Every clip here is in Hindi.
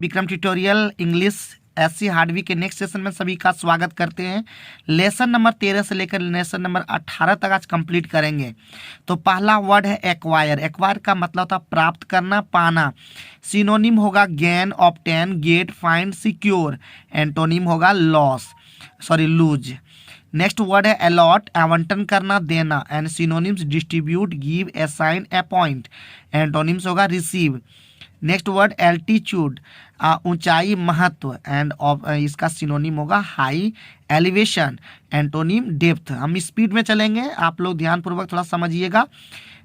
Vikram tutorial English SC Hardwicke के नेक्स्ट सेशन में सभी का स्वागत करते हैं। लेसन नंबर 13 से लेकर लेसन नंबर 18 तक आज कंप्लीट करेंगे। तो पहला वर्ड है एक्वायर। एक्वायर का मतलब होता है प्राप्त करना, पाना। सिनोनिम होगा gain, obtain, get, find, secure. Antonym होगा लूज। नेक्स्ट वर्ड है अलॉट, आवंटन करना, देना। And synonyms distribute, give, assign, appoint. Antonyms होगा रिसीव। नेक्स्ट वर्ड एल्टीट्यूड, ऊंचाई, महत्व। एंड इसका सिनोनिम होगा हाई, एलिवेशन। Antonym depth. हम स्पीड में चलेंगे, आप लोग ध्यानपूर्वक थोड़ा समझिएगा।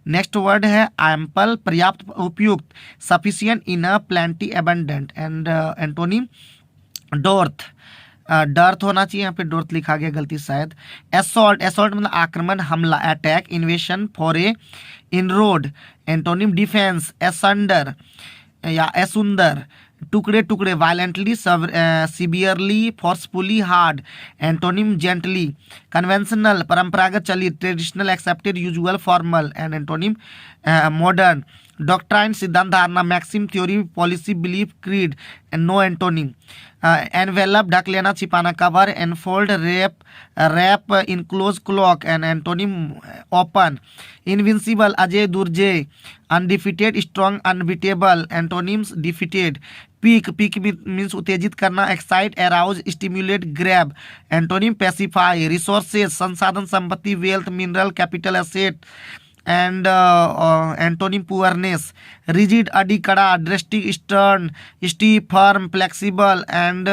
नेक्स्ट वर्ड है एम्पल, पर्याप्त, उपयुक्त। Sufficient, enough, plenty, abundant. And antonym dearth, dearth होना चाहिए, यहाँ पे डोर्थ लिखा गया गलती शायद। एसॉल्ट, एसॉल्ट मतलब आक्रमण, हमला, अटैक, इन्वेशन, फोरे, इनरोड। एंटोनिम डिफेंस, एसंडर या एसुंदर, टुकड़े टुकड़े, violently, severely, forcefully, hard. Antonym gently. Conventional, परंपरागत, चलित, traditional, accepted, usual, formal. And antonym modern. Doctrine, सिद्धांत, धारणा, maxim, theory, policy, belief, creed. No antonym. Envelop, ढक लेना, छिपाना, cover. Enfold, wrap, enclose, cloak. And antonym open. Invincible, अजय, दुर्जय। Undefeated, strong, unbeatable. Antonyms defeated. Pique, pique means उत्तेजित करना, excite, arouse, stimulate, grab. Antonym pacify. Resources, संसाधन, संपत्ति, wealth, mineral, capital, asset. And antonym poorness. Rigid, अडी, कड़ा, drastic, stern, stiff, firm, flexible. And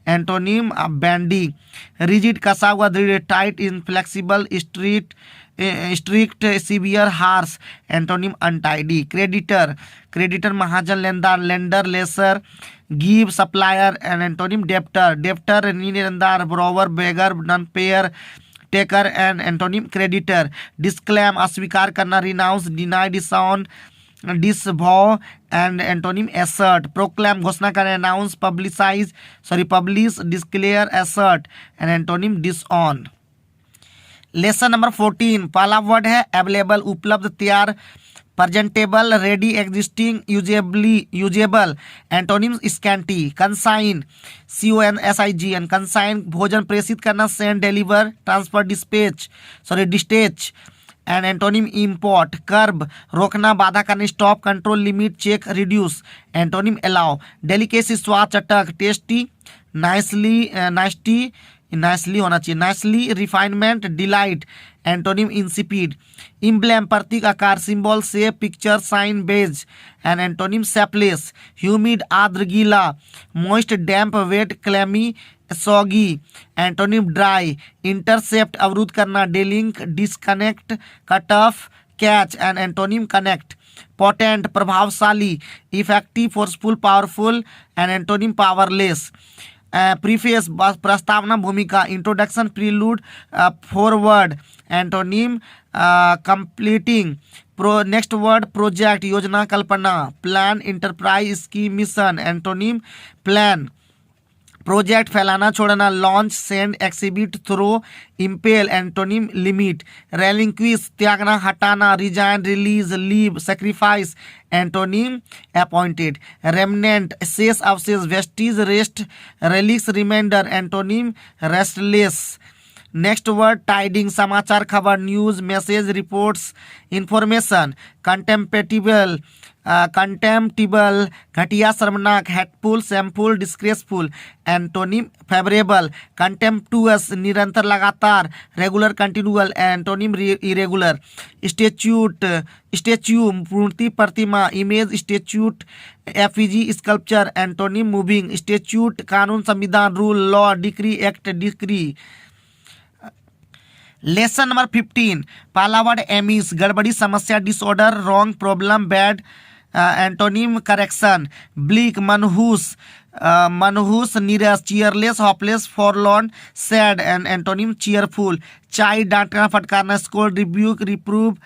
antonym bendy. Rigid कसा हुआ, दृढ़, tight, inflexible, strict, severe, harsh. Antonym untidy. Creditor, creditor महाजन, लेनदार, lender, lessor, give, supplier. And antonym debtor, debtor नीलेंदार, borrower, beggar, non payer, taker. And antonym creditor. Disclaim, अस्वीकार करना, renounce, deny, disown, disavow. And antonym assert. Proclaim, घोषणा करना, announce, publish, declare, assert. And antonym disown. Lesson number 14, पहला वर्ड है अवेलेबल, उपलब्ध, तैयार, presentable, ready, existing, usable. Antonyms scanty. Consign, CONSIGN, consign, भोजन, प्रेषित करना, send, deliver, transfer, dispatch. And antonym import. Curb, रोकना, बाधा करना, stop, control, limit, check, reduce. Antonym allow. Delicacy, स्वाद, चटक, टेस्टी, नाइसली होना चाहिए, nicety, refinement, delight. Antonym insipid. Emblem, प्रतीक, आकार, symbol, shape, picture, sign, badge. And antonym shapeless. Humid, आर्द्र, गीला। Moist, damp, wet, clammy, soggy. Antonym dry. Intercept, अवरुद्ध करना, डेलिंक, disconnect, cut off, catch. And antonym connect. Potent, प्रभावशाली, effective, forceful, powerful. And antonym powerless. Preface, प्रस्तावना, भूमिका। Introduction, prelude, foreword. Antonym completing. Next word project, योजना, कल्पना। Plan, enterprise, scheme, mission. Antonym plan. Project, फैलाना, छोड़ना। Launch, send, exhibit, throw, impel. Antonym limit. Relinquish, त्यागना, हटाना। Resign, release, leave, sacrifice. Antonym appointed. Remnant, शेष, अवशेष। Vestiges, rest, relics, reminder. Antonym restless. Next word tiding, समाचार, खबर, news, message, reports, information. Contemptible, घटिया, शर्मनाक। Hateful, shameful, disgraceful. Antonym favourable. Contemptuous, निरंतर, लगातार। Regular, continual. Antonym irregular. Statue, मूर्ति, प्रतिमा। Image, statute, effigy, sculpture. Antonym moving. Statute, कानून, संविधान, rule, law, decree, act, decree. Lesson number 15, पहला वर्ड एमिस, गड़बड़ी, समस्या, disorder, wrong, problem, bad. Antonym correction. Bleak, मनहूस, नीरस। Cheerless, hopeless, forlorn, sad. And antonym cheerful. Chide, डांटना, फटकारना। Scold, rebuke, reprove,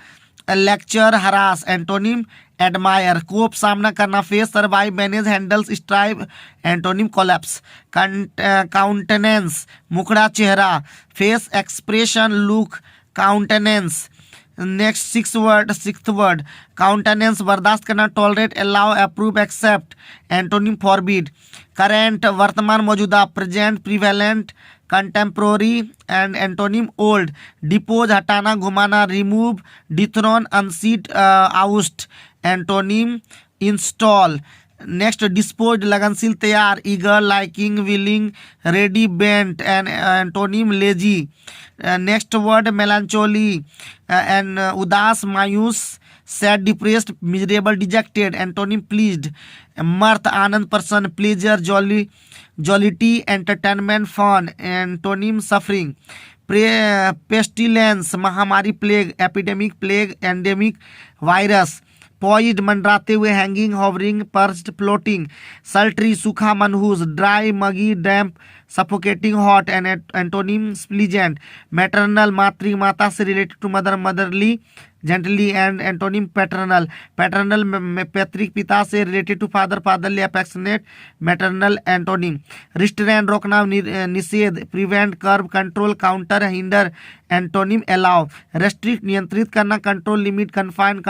lecture, harass. Antonym admire. Cope, सामना करना। Face, survive, manage, handles, strive. Antonym collapse. Countenance, मुखड़ा, चेहरा। Face expression, look, countenance. Next sixth word countenance, बर्दाश्त करना, tolerate, allow, approve, accept, antonym forbid. Current वर्तमान मौजूदा, present, prevalent, contemporary and antonym old. Depose हटाना, घुमाना, remove, dethrone, unseat, oust, antonym install. Next dispose लगनशील, तैयार, eager, liking, willing, ready, bent and antonym lazy. Next word melancholy and उदास, मायूस, sad, depressed, miserable, dejected, antonym pleased. Mirth आनंद, प्रसन्न, pleasure, jolly, jollity, entertainment, fun, antonym suffering. Pestilence महामारी, plague, epidemic, plague, endemic, virus. Poised मंडराते हुए, hanging, hovering, perched, floating. Sultry सूखा, मनहूस, dry, muggy, damp, suffocating, hot and antonym pleasant. Maternal मातृ, माता से related to mother, motherly, gently and antonym paternal. Paternal पैतृक, पिता से related to father, fatherly, affectionate, maternal, antonym. Restrain रोकना, निषेध, prevent, curb, control, counter, hinder, antonym allow. Restrict नियंत्रित करना, control, limit, confine,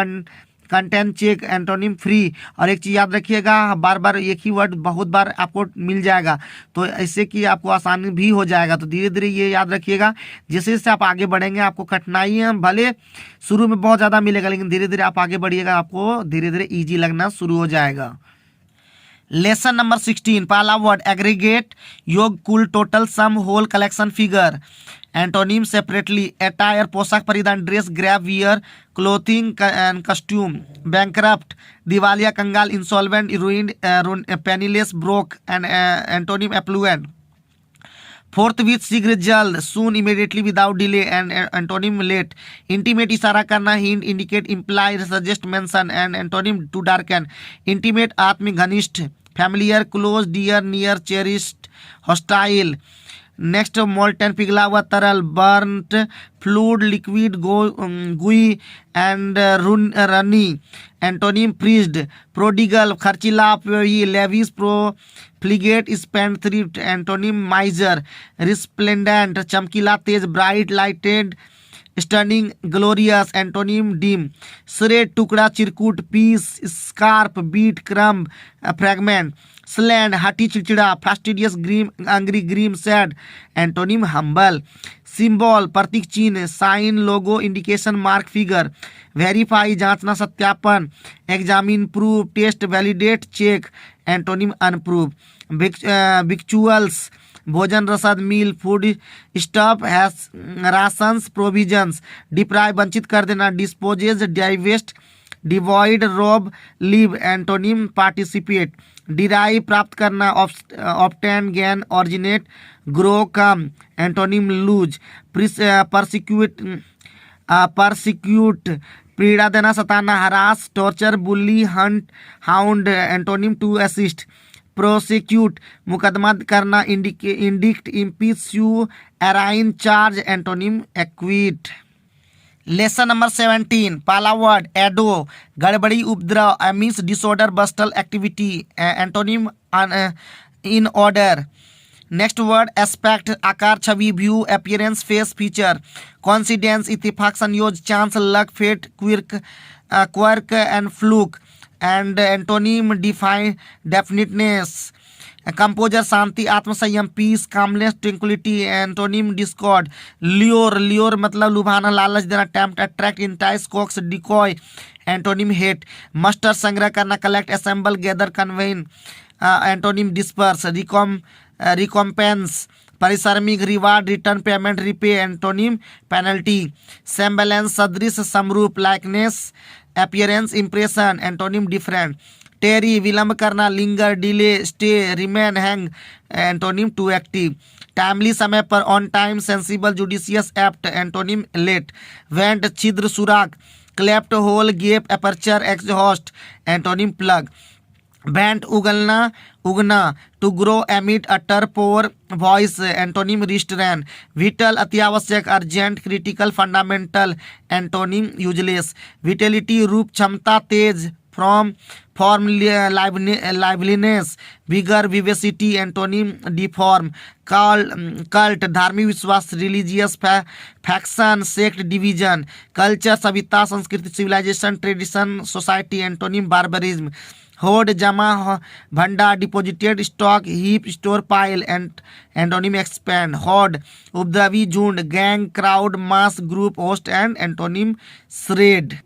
content, check, antonym free. और एक चीज़ याद रखिएगा, बार बार एक ही वर्ड बहुत बार आपको मिल जाएगा, तो ऐसे कि आपको आसानी भी हो जाएगा। तो धीरे धीरे ये याद रखिएगा, जैसे जैसे आप आगे बढ़ेंगे आपको कठिनाइयाँ भले शुरू में बहुत ज़्यादा मिलेगा, लेकिन धीरे धीरे आप आगे बढ़िएगा, आपको धीरे धीरे ईजी लगना शुरू हो जाएगा। लेसन नंबर 16, पहला वर्ड एग्रीगेट, योग, कुल, total, sum, whole, collection, figure. Antonym separately, attire पोशाक परिधान, dress, garb, wear, clothing and costume. Bankrupt दिवालिया, कंगाल, insolvent, ruined, penniless, broke and antonym affluent. Forthwith शीघ्र, जल्द, soon, immediately, without delay and antonym late. Intimate इशारा करना, hint, indicate, imply, suggest, mention and antonym to darken. Intimate आत्मिक, घनिष्ठ। Familiar, close, dear, near, cherished, hostile. Next molten पिघला हुआ, तरल, बर्न्ट, फ्लूड, लिक्विड, गुई and runny. Antonym freezed. Prodigal खर्चीला, lavish, profligate, spend, thrift. Antonym miser. Resplendent चमकीला, तेज, bright, lighted, stunning, glorious. Antonym dim. Shred टुकड़ा, चिरकुट, piece, scrap, bit, crumb, fragment. स्लैंड हठी, चिड़चिड़ा, fastidious, grim, angry, grim, sad. Antonym humble. Symbol प्रतीक, चिन्ह, sign, logo, indication, mark, figure. Verify जांचना, सत्यापन। Examine, prove, test, validate, check. Antonym unprove. Victuals भोजन, रसद, meal, food stuff, rations, provisions. Deprive वंचित कर देना, disposes, divest, devoid, rob, leave. Antonym participate. Derive प्राप्त करना, obtain, gain, originate, grow, come. Antonym lose. Persecute पीड़ा देना, सताना, harass, torture, bully, hunt, hound. Antonym to assist. Prosecute मुकदमा करना, indict, impeach, arraign, charge. Antonym acquit. Lesson number 17, पहला वर्ड एडो, गड़बड़ी, उपद्रव, amiss, disorder, bustle, activity. Antonym in order. Next word aspect, आकार, छवि, view, appearance, face, feature. Coincidence इत्तेफाक, संयोग, chance, luck, fate, quirk and fluke. And antonym define, definiteness. Composure शांति, आत्मसंयम, peace, calmness, tranquility. Antonym discord. Lure मतलब लुभाना, लालच देना, tempt, attract, entice, coax, decoy. Antonym hate. Muster संग्रह करना, collect, assemble, gather, convene. Antonym disperse. Recompense परिश्रमिक, reward, return payment, repay. Antonym penalty. Semblance सदृश, समरूप, likeness, appearance, impression. Antonym different. Tarry विलंब करना, linger, delay, stay, remain, hang. Antonym to active. Timely समय पर, on time, sensible, judicious, apt. Antonym late. Vent छिद्र, सुराख। Cleft hole, gap, aperture, exhaust. Antonym plug. Vent उगलना, उगना। To grow, emit, utter, pour, voice. Antonym restrain. Vital अत्यावश्यक, urgent, critical, fundamental. Antonym useless. Vitality रूप, क्षमता, तेज, from liveliness, vigour, vivacity, antonym deform, cult धार्मिक विश्वास, religious faction, sect, division, culture सभ्यता, संस्कृति, civilisation, tradition, society, antonym barbarism, hoard जमा, भंडार, deposited, stock, heap, store, pile, antonym expend, horde उपद्रवी, झुंड, gang, crowd, mass, group, host and antonym shred.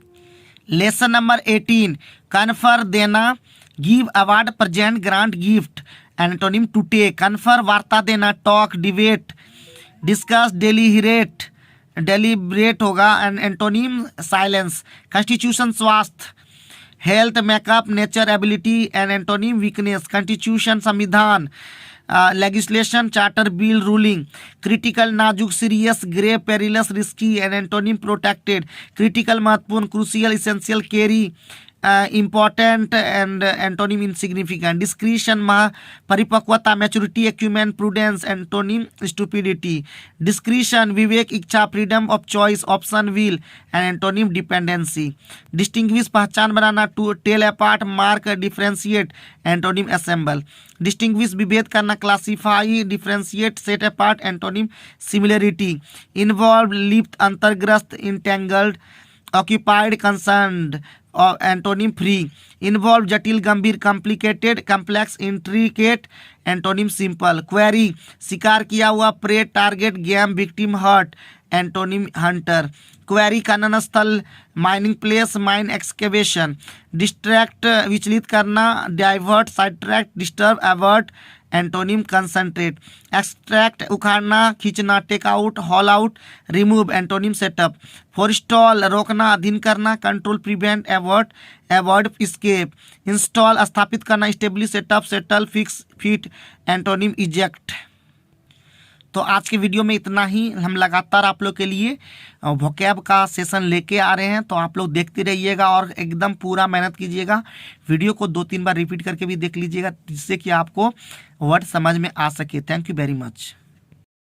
Lesson number 18 confer देना, give award, present, grant, gift, antonym to take, confer वार्ता देना, टॉक, डिबेट, डिस्कस, डेलीब्रेट होगा, एंड एंटोनिम साइलेंस, कॉन्स्टिट्यूशन स्वास्थ्य, health, makeup, nature, ability, and antonym weakness, constitution संविधान, legislation, charter, bill, ruling, critical नाजुक, serious, grave, perilous, risky, and antonym protected, critical महत्वपूर्ण, crucial, essential, carry, important, and antonym insignificant, discretion परिपक्वता, maturity, acumen, prudence, antonym stupidity, discretion विवेक, इच्छा, freedom of choice, option, will, and antonym dependency, distinguish पहचान बनाना, to tell apart, mark, differentiate, antonym assemble, distinguish विभेद करना, classify, differentiate, set apart, antonym similarity, involve, लिप्त, अंतर्ग्रस्त, entangled, occupied, concerned, antonym free, involve, जटिल, गंभीर, complicated, complex, intricate, antonym simple, quarry, शिकार किया हुआ, prey, target, game, victim, hurt, antonym hunter, quarry, खनन स्थल, mining place, mine excavation, distract, विचलित करना, divert, side tracked, disturb, avert, antonym concentrate, extract, उखाड़ना, खींचना, take out, haul out, remove, antonym setup, forestall, रोकना, अधीन करना, control, prevent, avert, avoid, escape, install, स्थापित करना, establish, setup, settle, fix, fit, antonym eject. तो आज के वीडियो में इतना ही। हम लगातार आप लोग के लिए वोकैब का सेशन लेके आ रहे हैं, तो आप लोग देखते रहिएगा और एकदम पूरा मेहनत कीजिएगा। वीडियो को 2-3 बार रिपीट करके भी देख लीजिएगा, जिससे कि आपको वर्ड समझ में आ सके। Thank you very much.